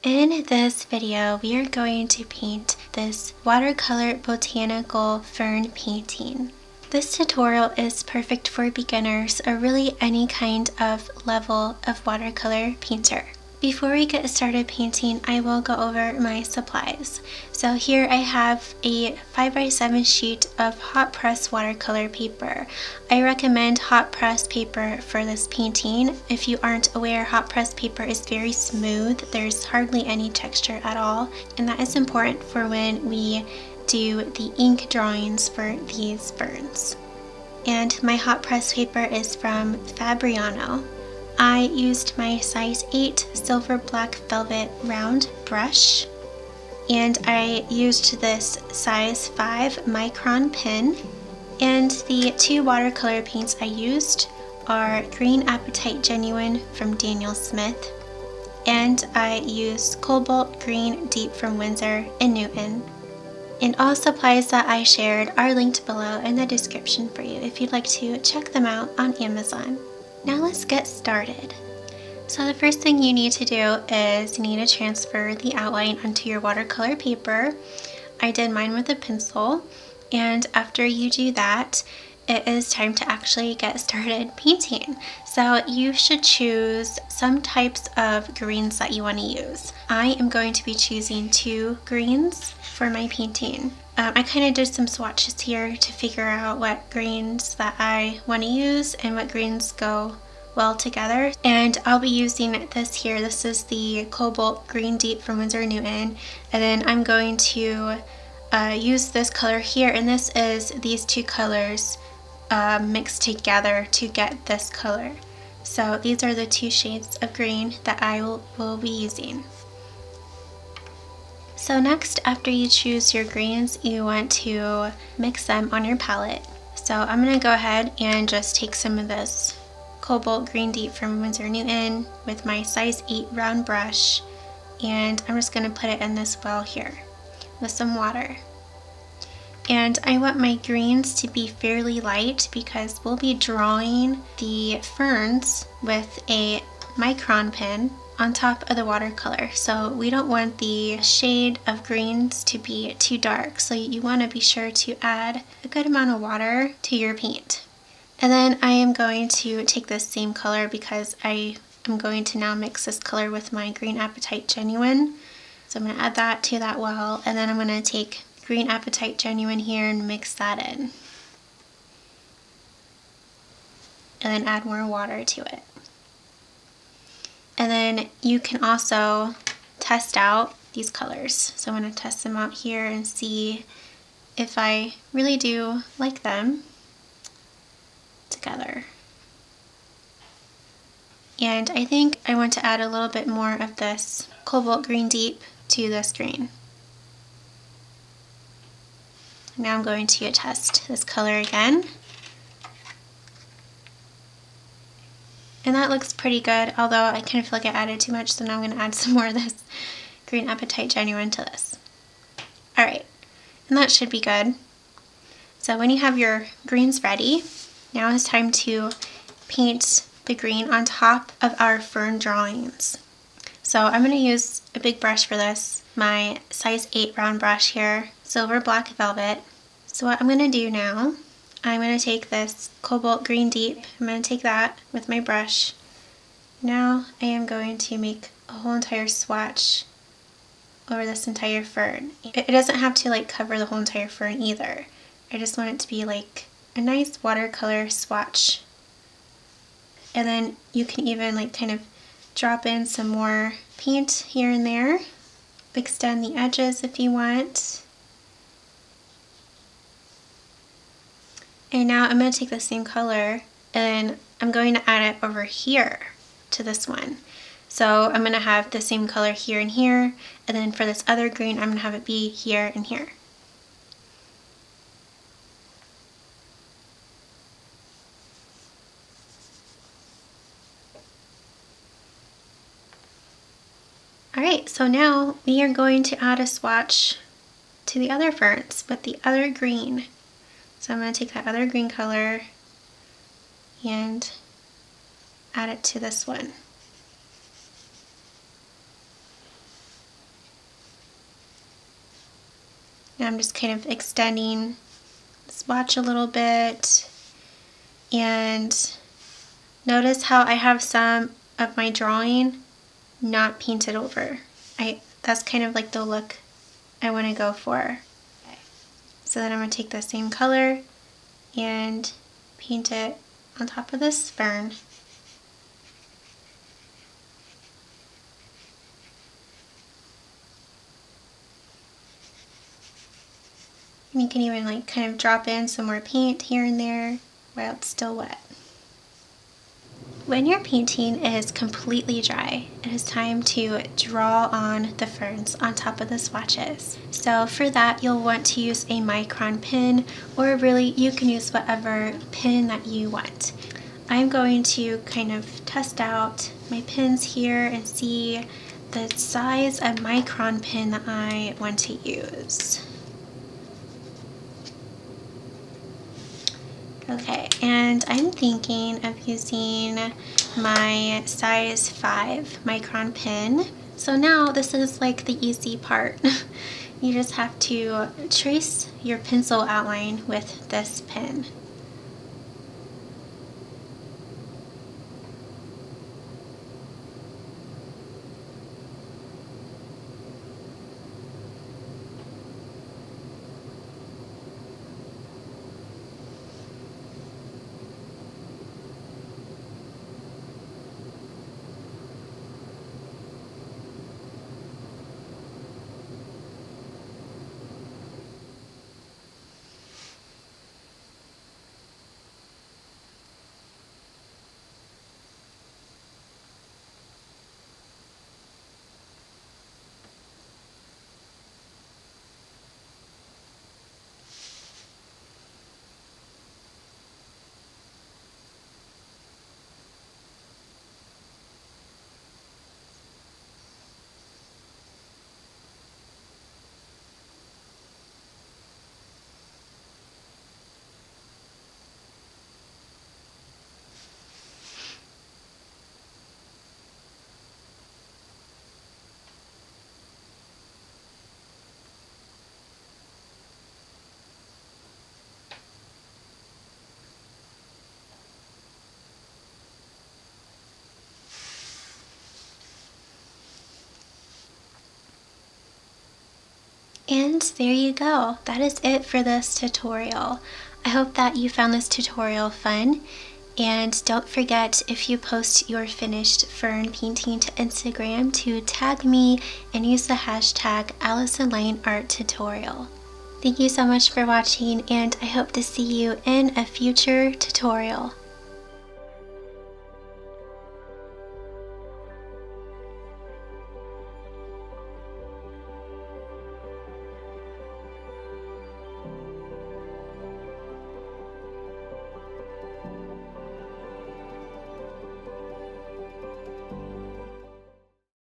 In this video, we are going to paint this watercolor botanical fern painting. This tutorial is perfect for beginners or really any kind of level of watercolor painter. Before we get started painting, I will go over my supplies. So here I have a 5x7 sheet of hot press watercolor paper. I recommend hot press paper for this painting. If you aren't aware, hot press paper is very smooth. There's hardly any texture at all, and that is important for when we do the ink drawings for these ferns. And my hot press paper is from Fabriano. I used my size 8 silver black velvet round brush, and I used this size 5 micron pen, and the two watercolor paints I used are Green Apatite Genuine from Daniel Smith, and I used Cobalt Green Deep from Winsor & Newton. And all supplies that I shared are linked below in the description for you if you'd like to check them out on Amazon. Now let's get started. So the first thing you need to do is you need to transfer the outline onto your watercolor paper. I did mine with a pencil, and after you do that, it is time to actually get started painting. So you should choose some types of greens that you want to use. I am going to be choosing 2 greens for my painting. I kind of did some swatches here to figure out what greens that I want to use and what greens go well together. And I'll be using this here. This is the Cobalt Green Deep from Winsor & Newton. And then I'm going to use this color here. And this is these 2 colors mixed together to get this color. So these are the 2 shades of green that I will be using. So next, after you choose your greens, you want to mix them on your palette. So I'm going to go ahead and just take some of this Cobalt Green Deep from Winsor & Newton with my size 8 round brush, and I'm just going to put it in this well here with some water. And I want my greens to be fairly light because we'll be drawing the ferns with a micron pen on top of the watercolor. So we don't want the shade of greens to be too dark. So you want to be sure to add a good amount of water to your paint. And then I am going to take this same color because I am going to now mix this color with my Green Apatite Genuine. So I'm going to add that to that well, and then I'm going to take Green Apatite Genuine here and mix that in. And then add more water to it. And then you can also test out these colors. So I'm going to test them out here and see if I really do like them together. And I think I want to add a little bit more of this Cobalt Green Deep to this green. Now I'm going to test this color again. And that looks pretty good, although I kind of feel like I added too much, so now I'm going to add some more of this Green Apatite Genuine to this. Alright, and that should be good. So when you have your greens ready, now it's time to paint the green on top of our fern drawings. So I'm going to use a big brush for this, my size 8 round brush here, silver black velvet. So what I'm going to do now, I'm going to take this Cobalt Green Deep, I'm going to take that with my brush. Now I am going to make a whole entire swatch over this entire fern. It doesn't have to like cover the whole entire fern either. I just want it to be like a nice watercolor swatch. And then you can even like kind of drop in some more paint here and there. Extend the edges if you want. And now I'm going to take the same color and I'm going to add it over here to this one. So I'm going to have the same color here and here, and then for this other green I'm going to have it be here and here. Alright, so now we are going to add a swatch to the other ferns with the other green. So I'm going to take that other green color and add it to this one. Now I'm just kind of extending the swatch a little bit, and notice how I have some of my drawing not painted over. That's kind of like the look I want to go for. So then I'm going to take the same color and paint it on top of this fern. And you can even like kind of drop in some more paint here and there while it's still wet. When your painting is completely dry, it is time to draw on the ferns on top of the swatches. So for that, you'll want to use a micron pen, or really you can use whatever pen that you want. I'm going to kind of test out my pens here and see the size of micron pen that I want to use. Okay, and I'm thinking of using my size 5 micron pen. So now this is like the easy part. You just have to trace your pencil outline with this pen. And there you go. That is it for this tutorial. I hope that you found this tutorial fun. And don't forget, if you post your finished fern painting to Instagram, to tag me and use the hashtag AllisonLaneArtTutorial. Thank you so much for watching, and I hope to see you in a future tutorial.